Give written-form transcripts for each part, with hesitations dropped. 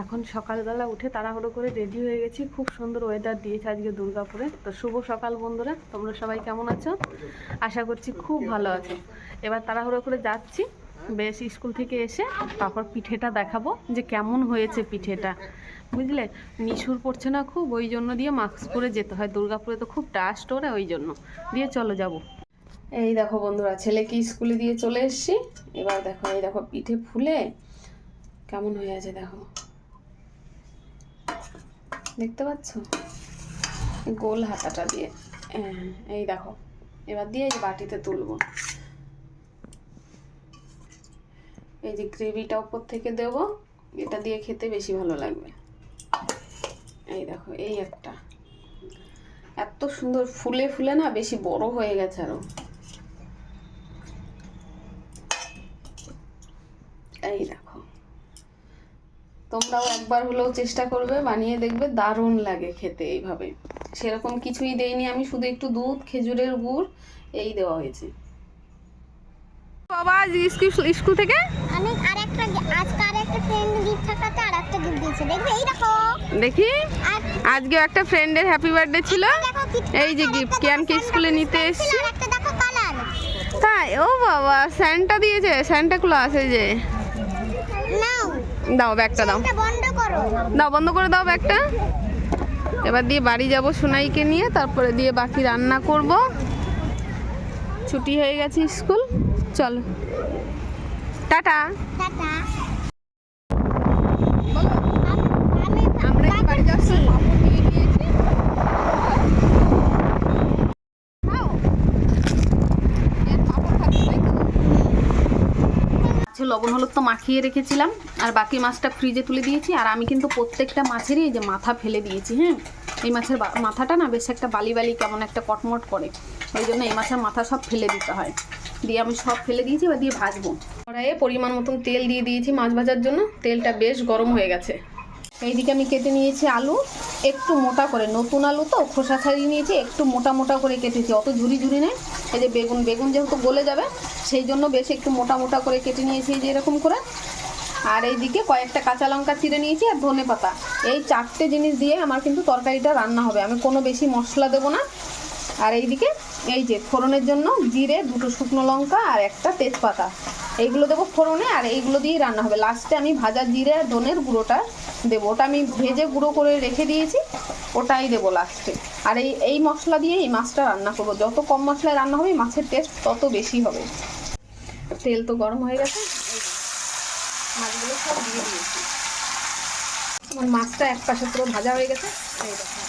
এখন সকালবেলা উঠে তাড়াহুড়ো করে রেডি হয়ে গেছি। খুব সুন্দর ওয়েদার দিয়েছে আজকে দুর্গাপুরে। তো শুভ সকাল বন্ধুরা, তোমরা সবাই কেমন আছো? আশা করছি খুব ভালো আছো। এবার তাড়াহুড়ো করে যাচ্ছি বেশ স্কুল থেকে এসে, তারপর পিঠেটা দেখাবো যে কেমন হয়েছে পিঠেটা, বুঝলে। নিশুর পড়ছে না খুব, ওই জন্য দিয়ে মাস্ক পরে যেতে হয়। দুর্গাপুরে তো খুব ডাস্ট ওরে, ওই জন্য দিয়ে চলো যাব। এই দেখো বন্ধুরা, ছেলেকে স্কুলে দিয়ে চলে এসছি। এবার দেখো, এই দেখো পিঠে ফুলে কেমন হয়ে আছে দেখো, দেখতে পাচ্ছ গোল হাতাটা দিয়ে। এই দেখো, এবার দিয়ে এই বাটিতে তুলবো। এই যে গ্রেভিটা উপর থেকে দেবো, এটা দিয়ে খেতে বেশি ভালো লাগবে। এই দেখো, এই একটা এত সুন্দর ফুলে ফুলে না বেশি বড় হয়ে গেছে আরো। এই দেখো, তোমরাও একবার হলেও চেষ্টা করবে, বানিয়ে দেখবে, দারুণ লাগে খেতে এইভাবে। সেরকম কিছুই দেইনি আমি, শুধু একটু দুধ, খেজুরের গুড় এই দেওয়া হয়েছে। বাবা স্কুল থেকে আমি আরেকটা আজকে আরেকটা ফ্রেন্ড গিফট থাকাতে আরেকটা গিফট দিয়েছে, দেখবে। এই দেখো, দেখি আজকে একটা ফ্রেন্ডের হ্যাপি বার্থডে ছিল। এই যে গিফট কিয়ানকে স্কুলে নিতে এসেছি। আরেকটা দেখো কালার। তাই? ও বাবা, স্যান্টা দিয়েছে, স্যান্টা ক্লজ। এই যে নাও, দাও ব্যাগটা, দাও এটা বন্ধ করো। দাও, বন্ধ করে দাও ব্যাগটা। এবার দিয়ে বাড়ি যাব সোনাইকে নিয়ে, তারপরে দিয়ে বাকি রান্না করব। ছুটি হয়ে গেছে স্কুল, চলো টাটা। টাটা। আমরা এই বাড়ি যাচ্ছি, পাপড় নিয়ে নিয়েছি। খাও, এর পাপড় খাচ্ছি, তাই তো? লবণ হলুদ তো মাখিয়ে রেখেছিলাম, আর বাকি মাছটা ফ্রিজে তুলে দিয়েছি। আর আমি কিন্তু প্রত্যেকটা মাছেরই এই যে মাথা ফেলে দিয়েছি। হ্যাঁ, এই মাছের মাথাটা না বেশ একটা বালি বালি কেমন একটা কটমট করে, ওই জন্য এই মাছের মাথা সব ফেলে দিতে হয়। দিয়ে আমি সব ফেলে দিয়েছি, এবার দিয়ে ভাজবো। কড়াইয়ে পরিমাণ মতন তেল দিয়ে দিয়েছি মাছ ভাজার জন্য। তেলটা বেশ গরম হয়ে গেছে। এইদিকে আমি কেটে নিয়েছি আলু, একটু মোটা করে, নতুন আলু তো খোসা ছাড়িয়ে নিয়েছি, একটু মোটা মোটা করে কেটেছি, অত ঝুরি ঝুরি নেই। এই যে বেগুন, বেগুন যেহেতু গলে যাবে সেই জন্য বেশ একটু মোটা মোটা করে কেটে নিয়েছি, এই যে এরকম করে। আর এইদিকে কয়েকটা কাঁচা লঙ্কা চিড়ে নিয়েছি, আর ধনে পাতা। এই চারটে জিনিস দিয়ে আমার কিন্তু তরকারিটা রান্না হবে, আমি কোনো বেশি মশলা দেবো না। আর এইদিকে এই যে ফোড়নের জন্য জিরে, দুটো শুকনো লঙ্কা আর একটা তেজপাতা, এইগুলো দেবো ফোড়নে। আর এইগুলো দিয়েই রান্না হবে। লাস্টে আমি ভাজা জিরে আর ধনের গুঁড়োটা দেবো, ওটা আমি ভেজে গুঁড়ো করে রেখে দিয়েছি, ওটাই দেবো লাস্টে। আর এই মশলা দিয়ে এই মাছটা রান্না করবো। যত কম মশলায় রান্না হবে মাছের টেস্ট তত বেশি হবে। তেল তো গরম হয়ে গেছে, মাছগুলো সব দিয়ে দিয়েছি। আমার মাছটা এক পাশে পুরো ভাজা হয়ে গেছে, এই দেখো।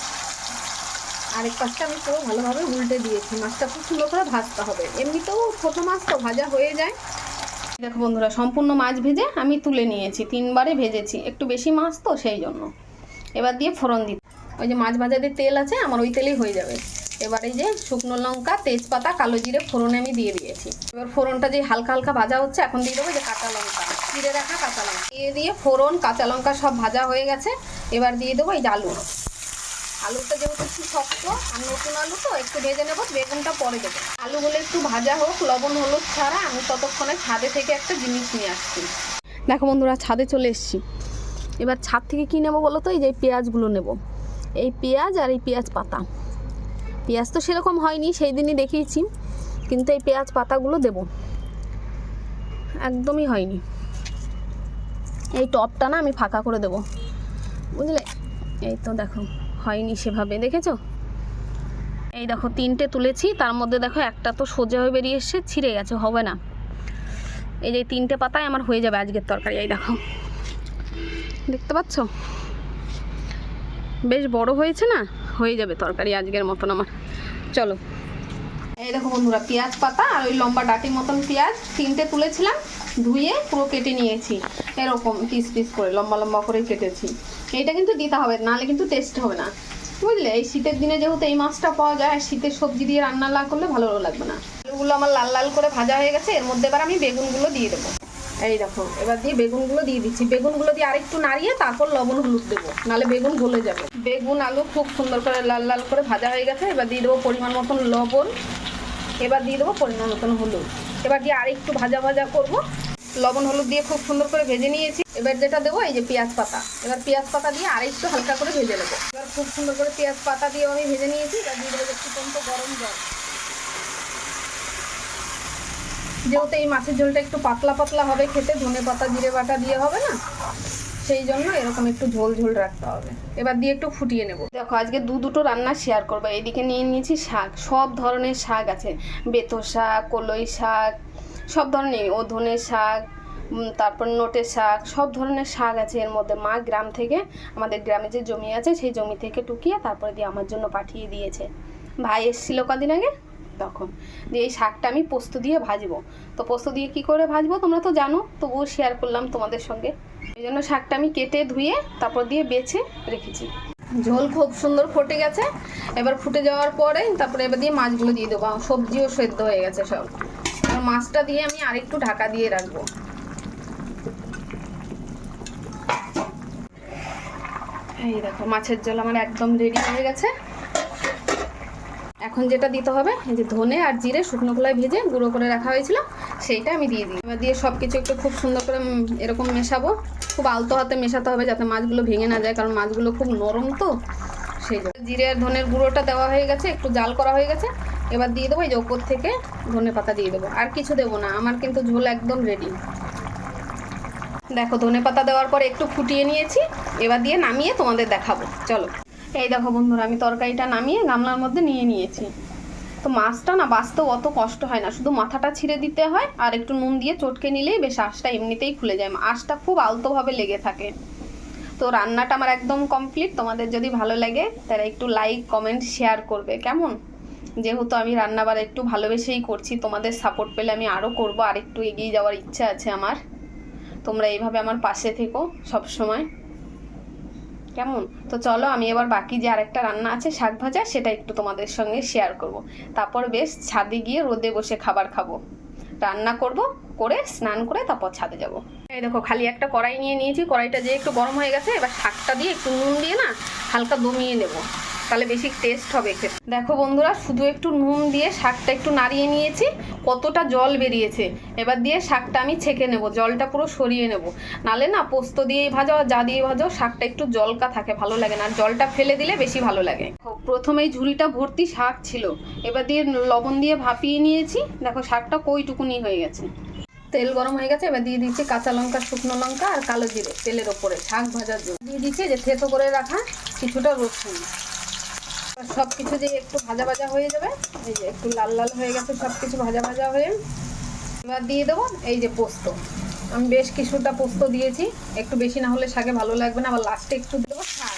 আরেক পাশটা আমি পুরো ভালোভাবে উল্টে দিয়েছি। মাছটা খুব সুন্দর করে ভাজতে হবে, এমনিতেও ছোটো মাছ তো ভাজা হয়ে যায়। দেখো বন্ধুরা, সম্পূর্ণ মাছ ভেজে আমি তুলে নিয়েছি, 3বারে ভেজেছি, একটু বেশি মাছ তো সেই জন্য। এবার দিয়ে ফোড়ন দিই, ওই যে মাছ ভাজাদের তেল আছে আমার, ওই তেলেই হয়ে যাবে। এবার এই যে শুকনো লঙ্কা, তেজপাতা, কালো জিরে ফোড়নে আমি দিয়ে দিয়েছি। এবার ফোড়নটা যে হালকা হালকা ভাজা হচ্ছে, এখন দিয়ে দেবো যে কাঁচা লঙ্কা, চিড়ে রাখা কাঁচা লঙ্কা দিয়ে ফোড়ন, কাঁচা লঙ্কা সব ভাজা হয়ে গেছে। এবার দিয়ে দেবো এই যে আলু। আলুটা যেহেতু একটু শক্ত আর নতুন আলু তো একটু ভেজে নেবো, বেগুনটা পরে দেবো। আলুগুলো একটু ভাজা হোক, লবণ হলুদ ছাড়া। আমি ততক্ষণে ছাদে থেকে একটা জিনিস নিয়ে আসছি। দেখো বন্ধুরা, ছাদে চলে এসেছি। এবার ছাদ থেকে কী নেবো বলো তো? এই যে পেঁয়াজগুলো নেব, এই পেঁয়াজ আর এই পেঁয়াজ পাতা। পেঁয়াজ তো সেরকম হয়নি, সেই দিনই দেখিয়েছি, কিন্তু এই পেঁয়াজ পাতাগুলো দেব, একদমই হয়নি। এই টপটা না আমি ফাঁকা করে দেব, বুঝলে। এই তো দেখো, হয়নি সেভাবে, দেখেছো? এই দেখো 3টে তুলেছি, তার মধ্যে দেখো একটা তো সোজা হয়ে বেরিয়ে এসছে, ছিঁড়ে গেছে, হবে না। এই যে 3টে পাতায় আমার হয়ে যাবে আজকের তরকারি। এই দেখো, দেখতে পাচ্ছ বেশ বড় হয়েছে না, হয়ে যাবে তরকারি আজকের মতন আমার। চলো, এই দেখো বন্ধুরা, পেঁয়াজ পাতা আর ওই লম্বা ডাটির মতন পেঁয়াজ 3টে তুলেছিলাম, ধুয়ে পুরো কেটে নিয়েছি, এরকম পিস পিস করে লম্বা লম্বা করে কেটেছি। এইটা কিন্তু দিতে হবে, নাহলে কিন্তু টেস্ট হবে না, বুঝলে। এই শীতের দিনে যেহেতু এই মাছটা পাওয়া যায়, শীতের সবজি দিয়ে রান্না না করলে ভালো লাগবে না। আলুগুলো আমার লাল লাল করে ভাজা হয়ে গেছে, এর মধ্যে এবার আমি বেগুনগুলো দিয়ে দেবো। এই দেখো, এবার দিয়ে বেগুনগুলো দিয়ে দিচ্ছি। বেগুনগুলো দিয়ে আরেকটু নাড়িয়ে তারপর লবণ হলুদ দেবো, নাহলে বেগুন গলে যাবে। বেগুন আলু খুব সুন্দর করে লাল লাল করে ভাজা হয়ে গেছে, এবার দিয়ে দেবো পরিমাণ মতন লবণ, এবার দিয়ে দেবো পরিমাণ মতন হলুদ। এবার দিয়ে আরেকটু ভাজা ভাজা করবো। লবণ হলুদ দিয়ে খুব সুন্দর করে ভেজে নিয়েছি। এবার যেটা দেবো এই যে পেঁয়াজ পাতা, এবার পেঁয়াজ পাতা দিয়ে আরেকটু হালকা করে ভেজে নেবো। এবার খুব সুন্দর করে পেঁয়াজ পাতা দিয়ে আমি ভেজে নিয়েছি। এবার দিয়ে দেবো একটু পর্যন্ত গরম জল। যেহেতু এই মাছের ঝোলটা একটু পাতলা পাতলা হবে খেতে, ধনে পাতা জিরে বাটা দিয়ে হবে না, সেই জন্য এরকম একটু ঝোল ঝোল রাখতে হবে। এবার দিয়ে একটু ফুটিয়ে নেব। দেখো আজকে দুটো রান্না শেয়ার করবো। এদিকে নিয়ে নিয়েছি শাক, সব ধরনের শাক আছে, বেতো শাক, কলই শাক, সব ধরনের, ও ধনে শাক, তারপর নোটে শাক, সব ধরনের শাক আছে এর মধ্যে। মা গ্রাম থেকে, আমাদের গ্রামে যে জমি আছে সেই জমি থেকে টুকিয়ে তারপরে দিয়ে আমার জন্য পাঠিয়ে দিয়েছে। ভাই এসেছিল কদিন আগে, তখন দিয়ে এই শাকটা আমি পোস্ত দিয়ে ভাজবো। তো পোস্ত দিয়ে কি করে ভাজবো তোমরা তো জানো, তবুও শেয়ার করলাম তোমাদের সঙ্গে। এই জন্য শাকটা আমি কেটে ধুয়ে তারপর দিয়ে বেছে রেখেছি। ঝোল খুব সুন্দর ফুটে গেছে। এবার ফুটে যাওয়ার পরে তারপরে এবার দিয়ে মাছগুলো দিয়ে দেবো। সবজিও সেদ্ধ হয়ে গেছে সব। এবার মাছটা দিয়ে আমি আরেকটু ঢাকা দিয়ে রাখবো। এই দেখো মাছের ঝোল আমার একদম রেডি হয়ে গেছে। এখন যেটা দিতে হবে, এই যে ধনে আর জিরে শুকনো খোলায় ভেজে গুঁড়ো করে রাখা হয়েছিল, সেইটা আমি দিয়ে দিই। এবার দিয়ে সব কিছু একটু খুব সুন্দর করে এরকম মেশাবো। খুব আলতো হাতে মেশাতে হবে যাতে মাছগুলো ভেঙে না যায়, কারণ মাছগুলো খুব নরম তো, সেই জন্য। জিরে আর ধনের গুঁড়োটা দেওয়া হয়ে গেছে, একটু জাল করা হয়ে গেছে। এবার দিয়ে দেবো এই যে ওপর থেকে ধনে পাতা দিয়ে দেবো, আর কিছু দেবো না। আমার কিন্তু ঝোল একদম রেডি। দেখো ধনে পাতা দেওয়ার পরে একটু ফুটিয়ে নিয়েছি। এবার দিয়ে নামিয়ে তোমাদের দেখাবো, চলো। এই দেখো বন্ধুরা, আমি তরকারিটা নামিয়ে গামলার মধ্যে নিয়ে নিয়েছি। তো মাছটা না বাছতেও অত কষ্ট হয় না, শুধু মাথাটা ছিঁড়ে দিতে হয় আর একটু নুন দিয়ে চটকে নিলেই বেশ আঁশটা এমনিতেই খুলে যায়। আঁশটা খুব আলতোভাবে লেগে থাকে। তো রান্নাটা আমার একদম কমপ্লিট। তোমাদের যদি ভালো লাগে তাহলে একটু লাইক কমেন্ট শেয়ার করবে, কেমন? যেহেতু আমি রান্নাবার একটু ভালোবেসেই করছি, তোমাদের সাপোর্ট পেলে আমি আরও করবো, আর একটু এগিয়ে যাওয়ার ইচ্ছা আছে আমার। তোমরা এইভাবে আমার পাশে থেকো সব সময়, কেমন? তো চলো আমি এবার বাকি যে আরেকটা রান্না আছে শাক ভাজা, সেটা একটু তোমাদের সঙ্গে শেয়ার করব। তারপর বেশ ছাদে গিয়ে রোদে বসে খাবার খাবো, রান্না করব, করে স্নান করে তারপর ছাদে যাব। এই দেখো খালি একটা কড়াই নিয়ে নিয়েছি। কড়াইটা যে একটু গরম হয়ে গেছে, এবার শাকটা দিয়ে একটু নুন দিয়ে না হালকা দমিয়ে নেব, তাহলে বেশি টেস্ট হবে খেতে। দেখো বন্ধুরা, শুধু একটু নুন দিয়ে শাকটা একটু নাড়িয়ে নিয়েছি, কতটা জল বেরিয়েছে। এবার দিয়ে শাকটা আমি ছেঁকে নেব, জলটা পুরো সরিয়ে নেব। নালে না পোস্ত দিয়েই ভাজাও যা দিয়ে ভাজাও শাকটা একটু জলকা থাকে, ভালো লাগে না। আর জলটা ফেলে দিলে বেশি ভালো লাগে। প্রথমেই ঝুড়িটা ভর্তি শাক ছিল, এবার দিয়ে লবণ দিয়ে ভাপিয়ে নিয়েছি। দেখো শাকটা কইটুকুনি হয়ে গেছে। তেল গরম হয়ে গেছে, এবার দিয়ে দিচ্ছি কাঁচা লঙ্কা, শুকনো লঙ্কা আর কালো জিরে তেলের ওপরে শাক ভাজার জন্য। দিয়ে দিচ্ছি যে থেতো করে রাখা কিছুটা রসুন। সব কিছু যে একটু ভাজা ভাজা হয়ে যাবে, এই যে একটু লাল লাল হয়ে গেছে সব কিছু ভাজা ভাজা হয়ে। এবার দিয়ে দেবো এই যে পোস্ত। আমি বেশ কিছুটা পোস্ত দিয়েছি, একটু বেশি না হলে শাকে ভালো লাগবে না। আবার লাস্টে একটু দেবো শাক।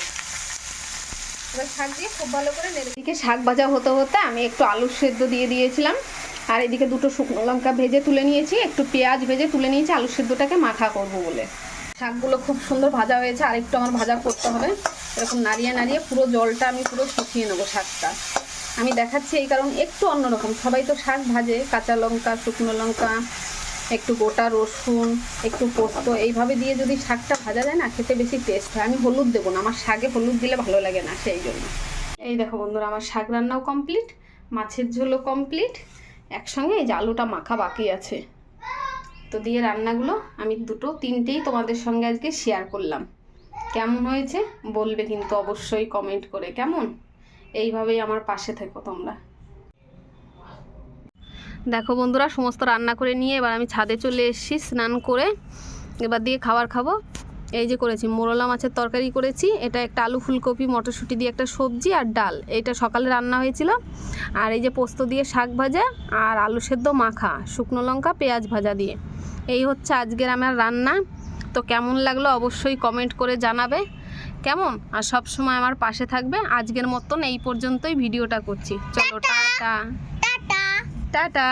এবার শাক দিয়ে খুব ভালো করে নেড়ে। এদিকে শাক ভাজা হতে হতে আমি একটু আলু সেদ্ধ দিয়ে দিয়েছিলাম, আর এদিকে দুটো শুকনো লঙ্কা ভেজে তুলে নিয়েছি, একটু পেঁয়াজ ভেজে তুলে নিয়েছি আলু সেদ্ধটাকে মাখা করবো বলে। শাকগুলো খুব সুন্দর ভাজা হয়েছে, আর একটু আমার ভাজা করতে হবে। এরকম নাড়িয়ে নাড়িয়ে পুরো জলটা আমি পুরো শুকিয়ে নেবো শাকটা। আমি দেখাচ্ছি এই কারণ একটু অন্যরকম। সবাই তো শাক ভাজে কাঁচা লঙ্কা, শুকনো লঙ্কা, একটু গোটা রসুন, একটু পোস্ত, এইভাবে দিয়ে যদি শাকটা ভাজা যায় না, খেতে বেশি টেস্ট হয়। আমি হলুদ দেবো না, আমার শাকে হলুদ দিলে ভালো লাগে না, সেই জন্য। এই দেখো বন্ধুরা, আমার শাক রান্নাও কমপ্লিট, মাছের ঝোলও কমপ্লিট, একসঙ্গে এই যে আলুটা মাখা বাকি আছে। তো দিয়ে রান্নাগুলো আমি তিনটেই তোমাদের সঙ্গে আজকে শেয়ার করলাম। কেমন হয়েছে বলবে কিন্তু অবশ্যই কমেন্ট করে, কেমন? এইভাবেই আমার পাশে থেকো তোমরা। দেখো বন্ধুরা, সমস্ত রান্না করে নিয়ে এবার আমি ছাদে চলে এসেছি স্নান করে। এবার দিয়ে খাবার খাবো। এই যে করেছি মোরলা মাছের তরকারি করেছি, এটা একটা আলু ফুলকপি মটরশুঁটি দিয়ে একটা সবজি আর ডাল, এটা সকালে রান্না হয়েছিল। আর এই যে পোস্ত দিয়ে শাক ভাজা আর আলু সেদ্ধ মাখা, শুকনো লঙ্কা পেঁয়াজ ভাজা দিয়ে। এই হচ্ছে আজকের আমার রান্না। তো কেমন লাগলো অবশ্যই কমেন্ট করে জানাবে, কেমন? আর সব সময় আমার পাশে থাকবে। আজকের মতন এই পর্যন্তই ভিডিওটা করছি, চলো টাটা। টাটা। টাটা।